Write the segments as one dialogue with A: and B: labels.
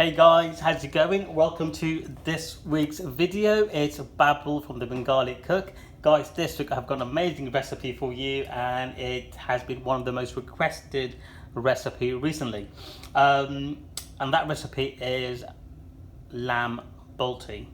A: Hey guys, how's it going? Welcome to this week's video. It's Babel from the Bengali Cook. Guys, this week I've got an amazing recipe for you, and it has been one of the most requested recipe recently. And that recipe is Lamb Balti.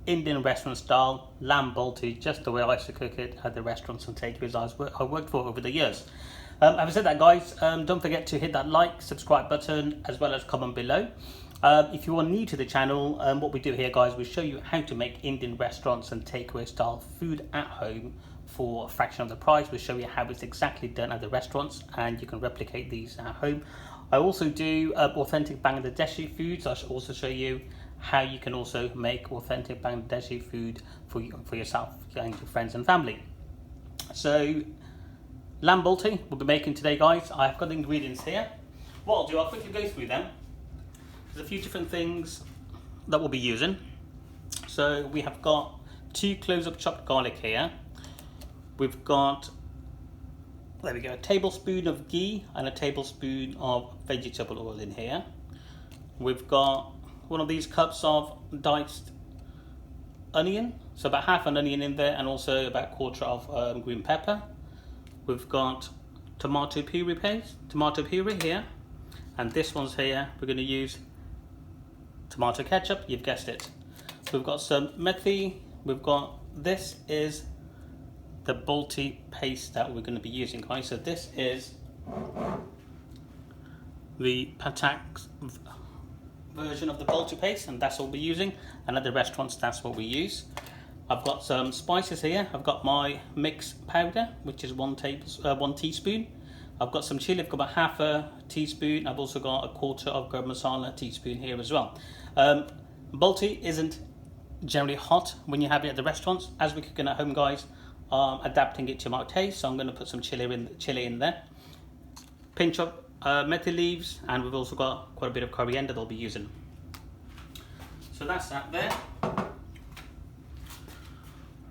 A: Indian restaurant style Lamb Balti, just the way I used to cook it at the restaurants and takeaways I worked for over the years. Having said that, guys, don't forget to hit that like, subscribe button, as well as comment below. If you are new to the channel, what we do here, guys, we show you how to make Indian restaurants and takeaway style food at home for a fraction of the price. We show you how it's exactly done at the restaurants, and you can replicate these at home. I also do authentic Bangladeshi foods. I should also show you how you can also make authentic Bangladeshi food for yourself and your friends and family. So, Lamb Balti we'll be making today, guys. I've got the ingredients here. What I'll do, I'll quickly go through them. There's a few different things that we'll be using. So we have got 2 cloves of chopped garlic here. We've got, there we go, a tablespoon of ghee and a tablespoon of vegetable oil in here. We've got one of these cups of diced onion, so about half an onion in there, and also about a quarter of green pepper. We've got tomato puree here, and this one's here. We're going to use tomato ketchup, you've guessed it. We've got some methi. We've got, this is the Balti paste that we're going to be using, guys. So this is the Patak version of the Balti paste, and that's what we're using. And at the restaurants, that's what we use. I've got some spices here. I've got my mix powder, which is 1 teaspoon. I've got some chilli. I've got about half a teaspoon. I've also got a quarter of garam masala teaspoon here as well. Balti isn't generally hot when you have it at the restaurants. As we're cooking at home, guys, adapting it to my taste. So I'm going to put some chilli in there. Pinch of methi leaves, and we've also got quite a bit of coriander that I'll be using. So that's that there.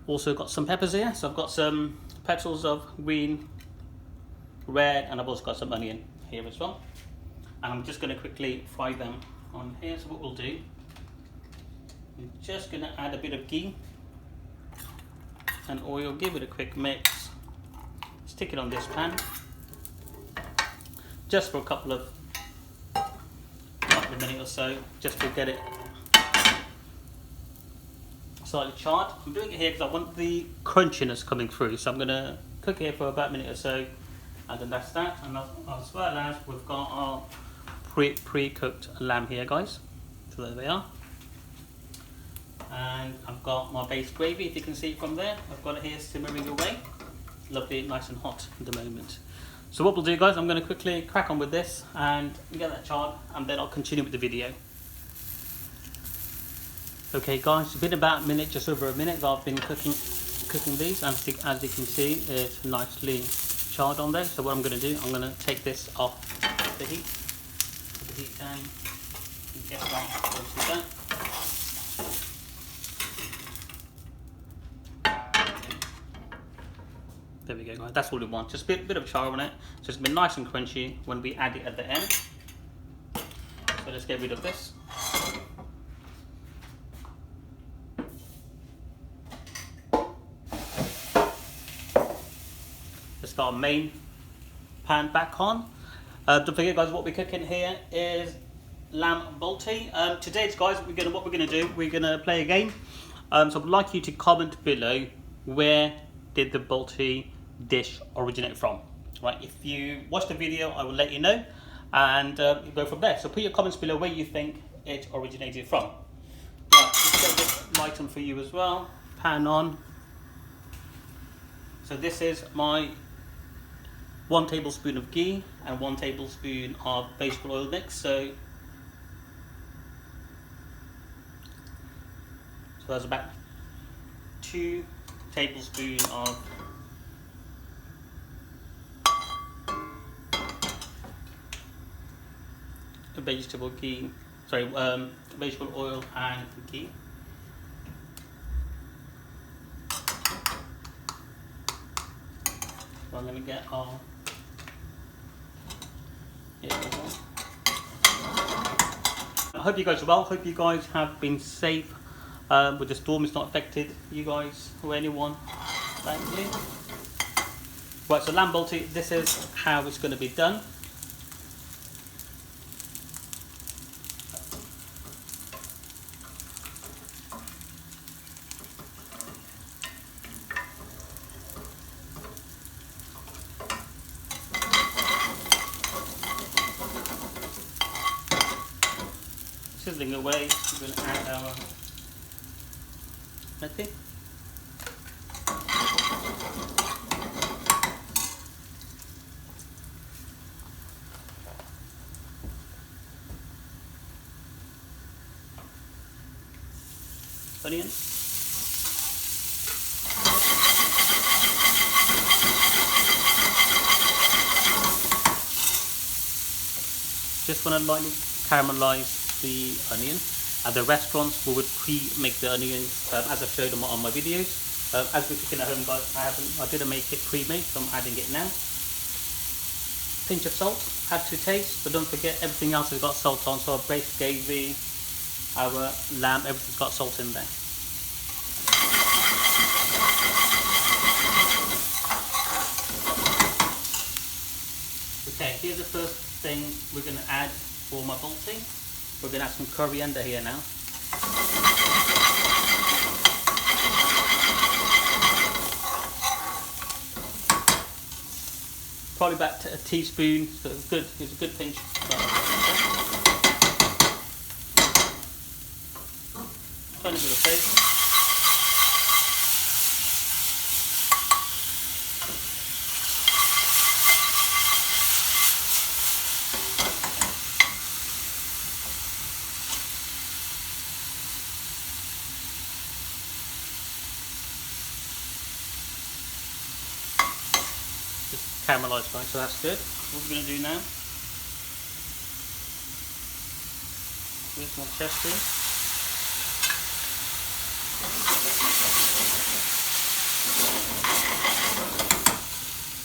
A: Also got some peppers here. So I've got some petals of green, red, and I've also got some onion here as well. And I'm just going to quickly fry them on here. So what we'll do, I'm just going to add a bit of ghee and oil, give it a quick mix, stick it on this pan just for a couple of minutes or so, just to get it slightly charred. I'm doing it here because I want the crunchiness coming through, so I'm going to cook here for about a minute or so, and then that's that. And as well as we've got our pre-cooked lamb here, guys. So there they are. And I've got my base gravy, if you can see it from there. I've got it here simmering away. Lovely, nice and hot at the moment. So what we'll do, guys, I'm going to quickly crack on with this and get that charred, and then I'll continue with the video. Okay, guys, it's been about a minute, just over a minute that I've been cooking these, and as you can see, it's nicely charred on there. So what I'm going to do, I'm going to take this off the heat, put the heat down, and get that closely done. There we go, guys. That's all we want. Just a bit of char on it, so it's been nice and crunchy when we add it at the end. So let's get rid of this. Let's got our main pan back on. Don't forget, guys, what we're cooking here is Lamb Balti. Today, guys, what we're gonna do, we're gonna play a game. So I'd like you to comment below, where did the Balti dish originate from? Right, if you watch the video, I will let you know, and go from there. So put your comments below where you think it originated from. Right, let's get this light on for you as well. Pan on. So this is my 1 tablespoon of ghee and 1 tablespoon of vegetable oil mix. So that's about 2 tablespoons of vegetable oil and ghee. So I'm going to get our, here we go. hope you guys are well. Hope you guys have been safe with the storm. It's not affected you guys or anyone, thankfully. Right, so lamb balti, this is how it's going to be done. Sizzling away, we're going to add our methi. Onion. Just want to lightly caramelize the onion. At the restaurants, we would pre-make the onions as I've showed on my videos. As we're cooking at home, guys, I didn't make it pre-made, so I'm adding it now. Pinch of salt, add to taste, but don't forget everything else has got salt on. So our braised gravy, our lamb, everything's got salt in there. Okay, here's the first thing we're going to add for my balti. We're going to add some coriander here now. Probably about a teaspoon, so it's a good pinch. Tiny bit of paste. Caramelized, right, so that's good. What we're going to do now, here's my chester.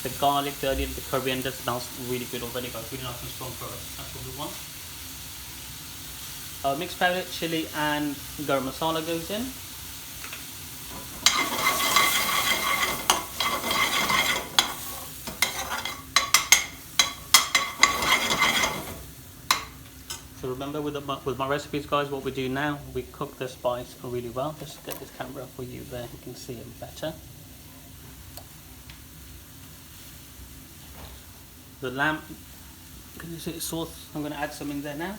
A: The garlic, the onion, the coriander smells really good already, guys. Really nice and strong for us. That's what we want. Mixed powder, chilli and garam masala goes in. So remember with my recipes, guys, what we do now, we cook the spice really well. Just get this camera for you there, you can see it better. The lamb, can you see the sauce? I'm going to add some in there now.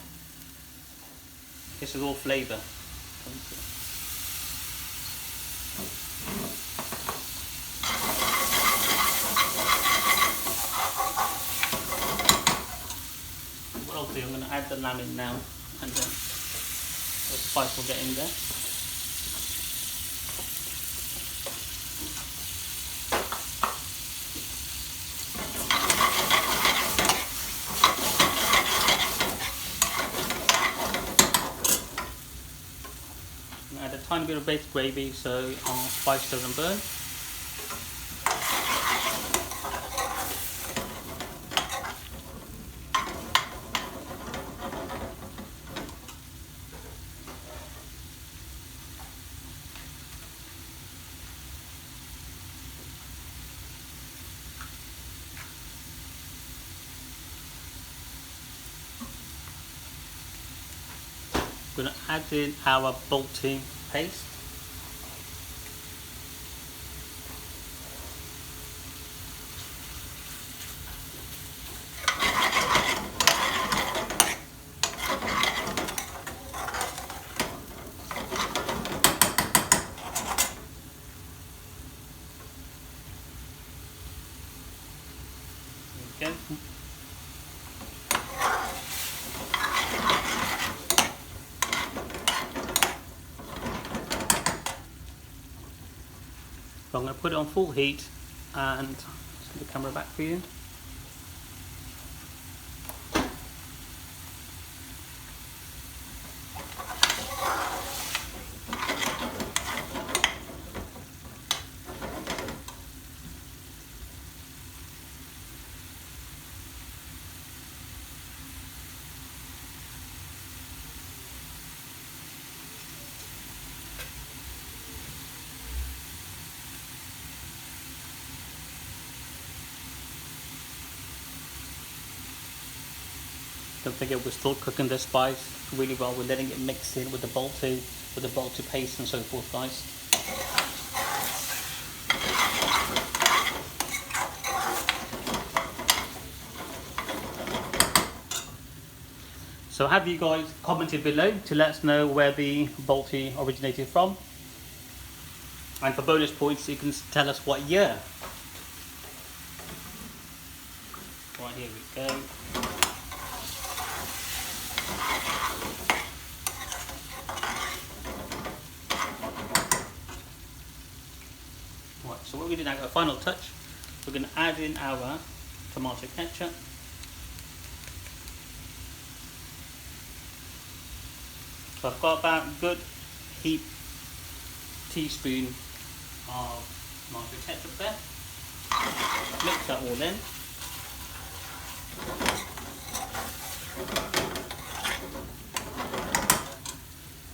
A: This is all flavour. What I'll do, I'm going to add the lamb in now, and then the spice will get in there. Add a tiny bit of baked gravy so our spice doesn't burn. We're going to add in our balti paste. Okay. So I'm going to put it on full heat and set the camera back for you. Don't forget we're still cooking the spice really well. We're letting it mix in with the Balti paste and so forth, guys. So have you guys commented below to let us know where the Balti originated from? And for bonus points, you can tell us what year. Right, here we go. Right, so what we're going to do now, a final touch, we're going to add in our tomato ketchup. So I've got about a good heap teaspoon of tomato ketchup there. Mix that all in.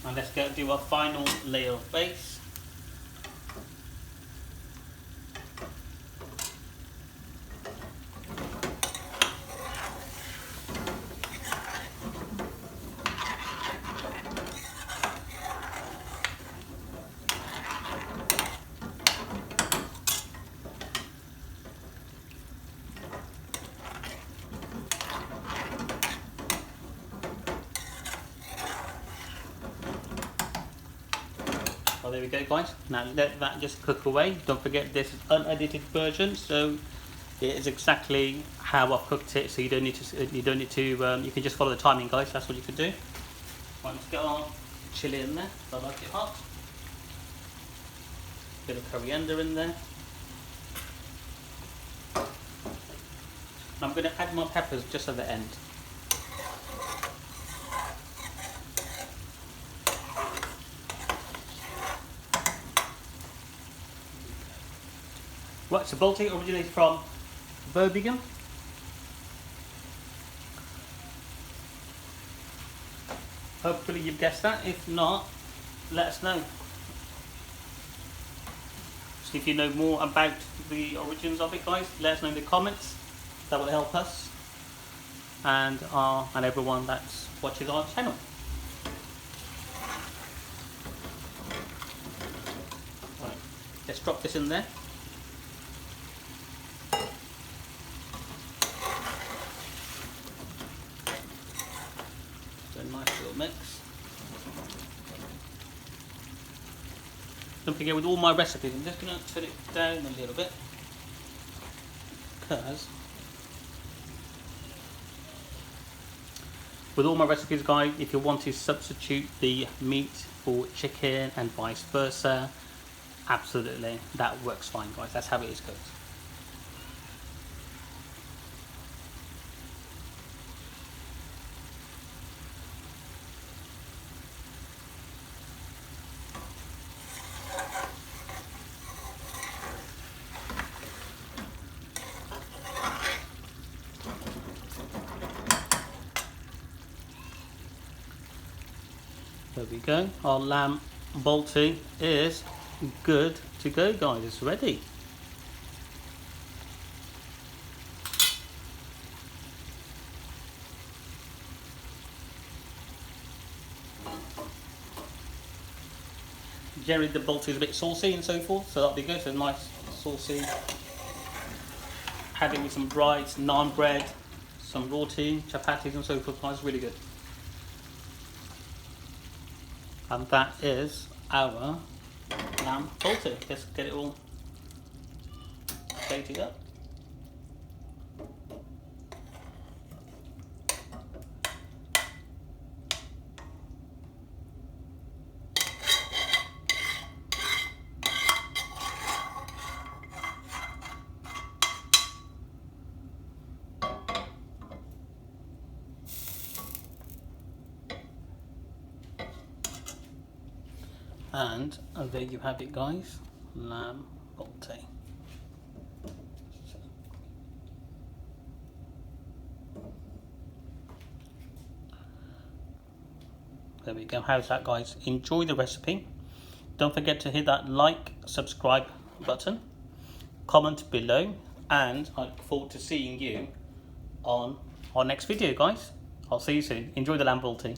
A: And let's go do our final layer of base. Oh, there we go, guys. Now let that just cook away. Don't forget this is unedited version, so it is exactly how I've cooked it. So you don't need to. You can just follow the timing, guys. That's what you can do. Right, let's get our chilli in there. I like it hot. Bit of coriander in there. I'm going to add my peppers just at the end. Right, so Balti originates from Birmingham. Hopefully you've guessed that. If not, let us know. So if you know more about the origins of it, guys, let us know in the comments. That will help us and everyone that watches our channel. Right, let's drop this in there. A nice little mix. Don't forget with all my recipes, I'm just going to turn it down a little bit because with all my recipes, guys, if you want to substitute the meat for chicken and vice versa, absolutely, that works fine, guys. That's how it is cooked. There we go. Our lamb Balti is good to go, guys. It's ready. Generally the Balti is a bit saucy and so forth, so that'll be good. So nice saucy. Having with some dried naan bread, some roti, chapatis and so forth, guys, really good. And that is our lamb Balti. Let's get it all plated up. And there you have it, guys, lamb Balti. There we go. How's that, guys? Enjoy the recipe. Don't forget to hit that like, subscribe button, comment below, and I look forward to seeing you on our next video, guys. I'll see you soon. Enjoy the lamb balti.